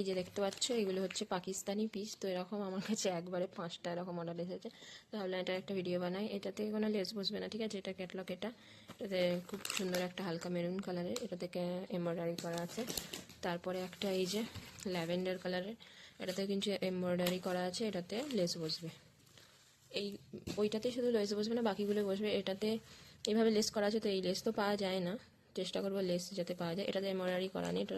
এই যে দেখতে পাচ্ছ এগুলো হচ্ছে পাকিস্তানি পিস। তো এরকম আমার কাছে একবারে 5টা এরকম অর্ডার এসেছে। তো ভাবলাম এটা একটা ভিডিও বানাই। এটাতে কোনো লেস বসবে না, ঠিক আছে। এটা ক্যাটলগ, এটাতে খুব সুন্দর একটা হালকা মেরুন কালারের, এটা থেকে এমব্রয়ডারি করা আছে। তারপরে একটা এই যে ল্যাভেন্ডার কালারের, এটাতে কিন্তু এমব্রয়ডারি করা আছে, এটাতে লেস বসবে। এই ওইটাতে শুধু লেস বসবে না, বাকিগুলো বসবে। এটাতে এইভাবে লেস করা আছে, তো এই লেস তো পাওয়া যায় না, চেষ্টা করবো লেস যাতে পাওয়া যায়। এটাতে এমব্রয়ডারি করা নেই, এটা